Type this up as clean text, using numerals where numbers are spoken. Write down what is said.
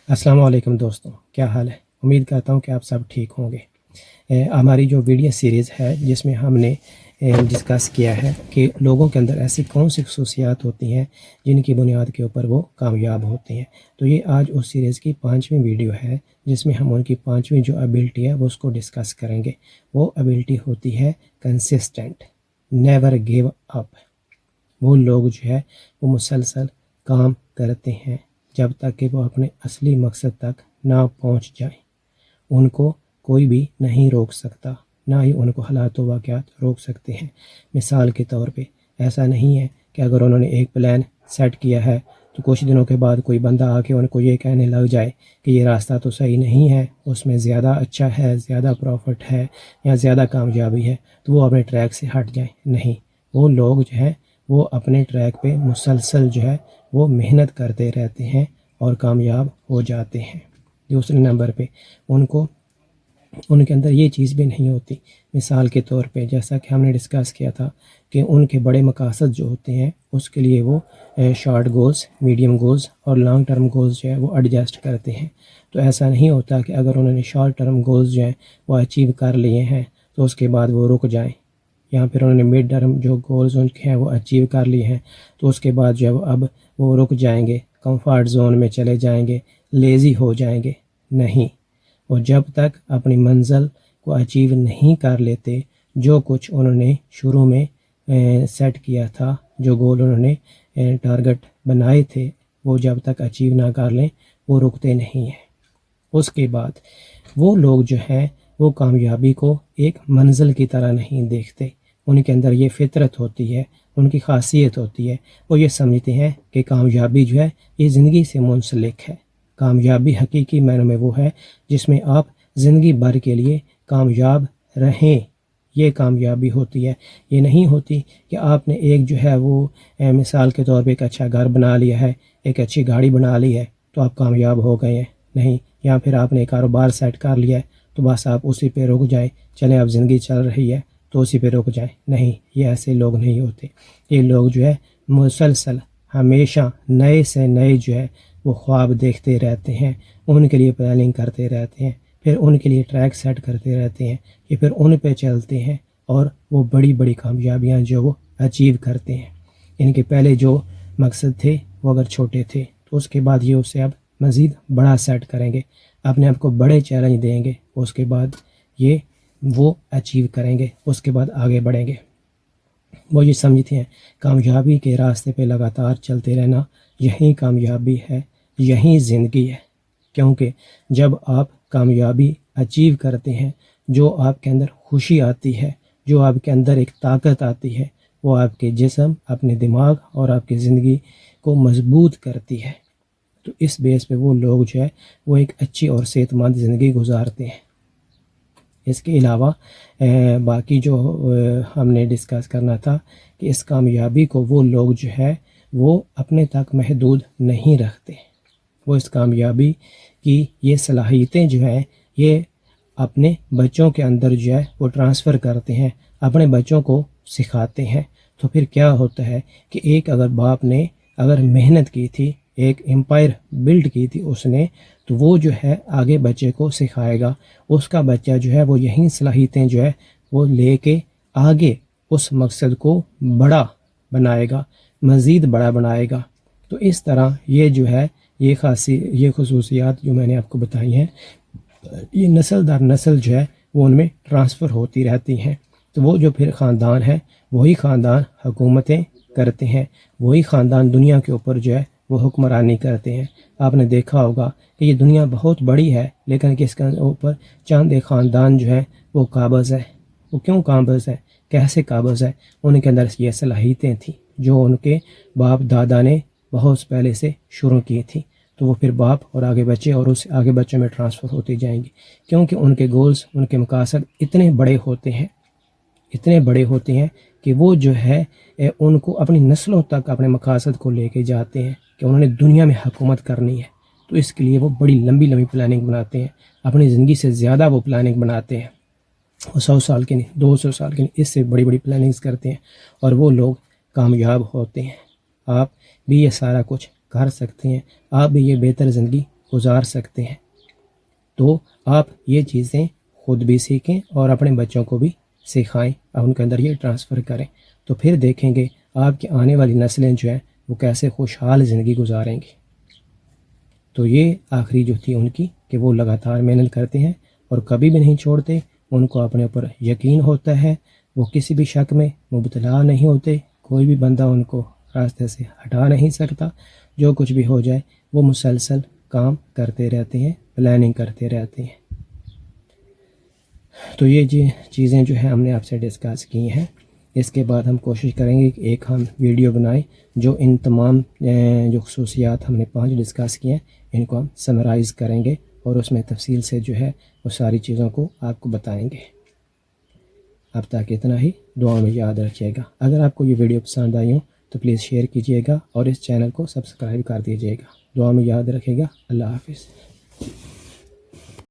السلام علیکم دوستوں، کیا حال ہے؟ امید کرتا ہوں کہ آپ سب ٹھیک ہوں گے۔ ہماری جو ویڈیو سیریز ہے جس میں ہم نے ڈسکس کیا ہے کہ لوگوں کے اندر ایسی کون سی خصوصیات ہوتی ہیں جن کی بنیاد کے اوپر وہ کامیاب ہوتے ہیں، تو یہ آج اس سیریز کی 5ویں ویڈیو ہے جس میں ہم ان کی 5ویں جو ایبلٹی ہے وہ اس کو ڈسکس کریں گے۔ وہ ایبلٹی ہوتی ہے کنسسٹنٹ، نیور گیو اپ۔ وہ لوگ جو ہے وہ مسلسل کام کرتے ہیں جب تک کہ وہ اپنے اصلی مقصد تک نہ پہنچ جائیں۔ ان کو کوئی بھی نہیں روک سکتا، نہ ہی ان کو حالات و واقعات روک سکتے ہیں۔ مثال کے طور پہ ایسا نہیں ہے کہ اگر انہوں نے ایک پلان سیٹ کیا ہے تو کچھ دنوں کے بعد کوئی بندہ آ کے ان کو یہ کہنے لگ جائے کہ یہ راستہ تو صحیح نہیں ہے، اس میں زیادہ اچھا ہے، زیادہ پروفٹ ہے یا زیادہ کامیابی ہے، تو وہ اپنے ٹریک سے ہٹ جائیں۔ نہیں، وہ لوگ جو ہے وہ اپنے ٹریک پہ مسلسل جو ہے وہ محنت کرتے رہتے ہیں اور کامیاب ہو جاتے ہیں۔ دوسرے نمبر پہ ان کے اندر یہ چیز بھی نہیں ہوتی۔ مثال کے طور پہ جیسا کہ ہم نے ڈسکس کیا تھا کہ ان کے بڑے مقاصد جو ہوتے ہیں اس کے لیے وہ شارٹ گولز، میڈیم گولز اور لانگ ٹرم گولز جو ہے وہ ایڈجسٹ کرتے ہیں۔ تو ایسا نہیں ہوتا کہ اگر انہوں نے شارٹ ٹرم گولز جو ہیں وہ اچیو کر لیے ہیں تو اس کے بعد وہ رک جائیں، یا پھر انہوں نے مڈ ٹرم جو گولز ان کے ہیں وہ اچیو کر لیے ہیں تو اس کے بعد جو ہے اب وہ رک جائیں گے، کمفرٹ زون میں چلے جائیں گے، لیزی ہو جائیں گے۔ نہیں، اور جب تک اپنی منزل کو اچیو نہیں کر لیتے، جو کچھ انہوں نے شروع میں سیٹ کیا تھا، جو گول انہوں نے ٹارگٹ بنائے تھے، وہ جب تک اچیو نہ کر لیں وہ رکتے نہیں ہیں۔ اس کے بعد وہ لوگ جو ہیں وہ کامیابی کو ایک منزل کی طرح نہیں دیکھتے۔ ان کے اندر یہ فطرت ہوتی ہے، ان کی خاصیت ہوتی ہے، وہ یہ سمجھتے ہیں کہ کامیابی جو ہے یہ زندگی سے منسلک ہے۔ کامیابی حقیقی معنی میں وہ ہے جس میں آپ زندگی بھر کے لیے کامیاب رہیں، یہ کامیابی ہوتی ہے۔ یہ نہیں ہوتی کہ آپ نے ایک جو ہے وہ مثال کے طور پہ ایک اچھا گھر بنا لیا ہے، ایک اچھی گاڑی بنا لی ہے تو آپ کامیاب ہو گئے ہیں۔ نہیں، یا پھر آپ نے کاروبار سیٹ کر لیا ہے تو بس آپ اسی پہ رک جائیں، چلیں اب زندگی چل رہی ہے تو اسی پہ رک جائیں۔ نہیں، یہ ایسے لوگ نہیں ہوتے۔ یہ لوگ جو ہے مسلسل ہمیشہ نئے سے نئے جو ہے وہ خواب دیکھتے رہتے ہیں، ان کے لیے پلاننگ کرتے رہتے ہیں، پھر ان کے لیے ٹریک سیٹ کرتے رہتے ہیں، یہ پھر ان پہ چلتے ہیں اور وہ بڑی بڑی کامیابیاں جو وہ اچیو کرتے ہیں۔ ان کے پہلے جو مقصد تھے وہ اگر چھوٹے تھے تو اس کے بعد یہ اسے اب مزید بڑا سیٹ کریں گے، اپنے آپ کو بڑے چیلنج دیں گے، اس کے بعد یہ وہ اچیو کریں گے، اس کے بعد آگے بڑھیں گے۔ وہ یہ سمجھتے ہیں کامیابی کے راستے پہ لگاتار چلتے رہنا یہی کامیابی ہے، یہی زندگی ہے۔ کیونکہ جب آپ کامیابی اچیو کرتے ہیں، جو آپ کے اندر خوشی آتی ہے، جو آپ کے اندر ایک طاقت آتی ہے، وہ آپ کے جسم، اپنے دماغ اور آپ کی زندگی کو مضبوط کرتی ہے۔ تو اس بیس پہ وہ لوگ جو ہے وہ ایک اچھی اور صحت مند زندگی گزارتے ہیں۔ اس کے علاوہ باقی جو ہم نے ڈسکس کرنا تھا کہ اس کامیابی کو وہ لوگ جو ہے وہ اپنے تک محدود نہیں رکھتے۔ وہ اس کامیابی کی یہ صلاحیتیں جو ہیں یہ اپنے بچوں کے اندر جو ہے وہ ٹرانسفر کرتے ہیں، اپنے بچوں کو سکھاتے ہیں۔ تو پھر کیا ہوتا ہے کہ ایک اگر باپ نے اگر محنت کی تھی، ایک امپائر بلڈ کی تھی اس نے، تو وہ جو ہے آگے بچے کو سکھائے گا، اس کا بچہ جو ہے وہ یہی صلاحیتیں جو ہے وہ لے کے آگے اس مقصد کو بڑا بنائے گا، مزید بڑا بنائے گا۔ تو اس طرح یہ جو ہے یہ خصوصیات جو میں نے آپ کو بتائی ہیں، یہ نسل در نسل جو ہے وہ ان میں ٹرانسفر ہوتی رہتی ہیں۔ تو وہ جو پھر خاندان ہے، وہی خاندان حکومتیں کرتے ہیں، وہی خاندان دنیا کے اوپر جو ہے وہ حکمرانی کرتے ہیں۔ آپ نے دیکھا ہوگا کہ یہ دنیا بہت بڑی ہے لیکن کہ اس کے اوپر چند ایک خاندان جو ہے وہ قابض ہے۔ وہ کیوں قابض ہے؟ کیسے قابض ہے؟ ان کے اندر یہ صلاحیتیں تھیں جو ان کے باپ دادا نے بہت پہلے سے شروع کی تھی، تو وہ پھر باپ اور آگے بچے اور اس آگے بچوں میں ٹرانسفر ہوتی جائیں گی، کیونکہ ان کے گولز، ان کے مقاصد اتنے بڑے ہوتے ہیں، اتنے بڑے ہوتے ہیں کہ وہ جو ہے ان کو اپنی نسلوں تک اپنے مقاصد کو لے کے جاتے ہیں کہ انہوں نے دنیا میں حکومت کرنی ہے۔ تو اس کے لیے وہ بڑی لمبی لمبی پلاننگ بناتے ہیں، اپنی زندگی سے زیادہ وہ پلاننگ بناتے ہیں، 100 سال کے نہیں، 200 سال کے نہیں، اس سے بڑی بڑی پلاننگز کرتے ہیں اور وہ لوگ کامیاب ہوتے ہیں۔ آپ بھی یہ سارا کچھ کر سکتے ہیں، آپ بھی یہ بہتر زندگی گزار سکتے ہیں. تو آپ یہ چیزیں خود بھی سیکھیں اور اپنے بچوں کو بھی سکھائیں اور ان کے اندر یہ ٹرانسفر کریں. تو پھر دیکھیں گے آپ کی آنے والی نسلیں جو ہیں وہ کیسے خوشحال زندگی گزاریں گی. تو یہ آخری جو تھی ان کی کہ وہ لگاتار محنت کرتے ہیں اور کبھی بھی نہیں چھوڑتے. ان کو اپنے اوپر یقین ہوتا ہے, وہ کسی بھی شک میں مبتلا نہیں ہوتے. کوئی بھی بندہ ان کو راستے سے ہٹا نہیں سکتا. جو کچھ بھی ہو جائے وہ مسلسل کام کرتے رہتے ہیں, پلاننگ کرتے رہتے ہیں. تو یہ چیزیں جو ہیں ہم نے آپ سے ڈسکس کی ہیں. اس کے بعد ہم کوشش کریں گے کہ ایک ہم ویڈیو بنائیں جو ان تمام جو خصوصیات ہم نے 5 ڈسکس کیے ہیں ان کو ہم سمرائز کریں گے اور اس میں تفصیل سے جو ہے وہ ساری چیزوں کو آپ کو بتائیں گے. اب تک اتنا ہی, دعا میں یاد رکھیے گا. اگر آپ کو یہ ویڈیو پسند آئی ہو تو پلیز شیئر کیجیے گا اور اس چینل کو سبسکرائب کر دیجیے گا. دعا میں یاد رکھیے گا. اللہ حافظ.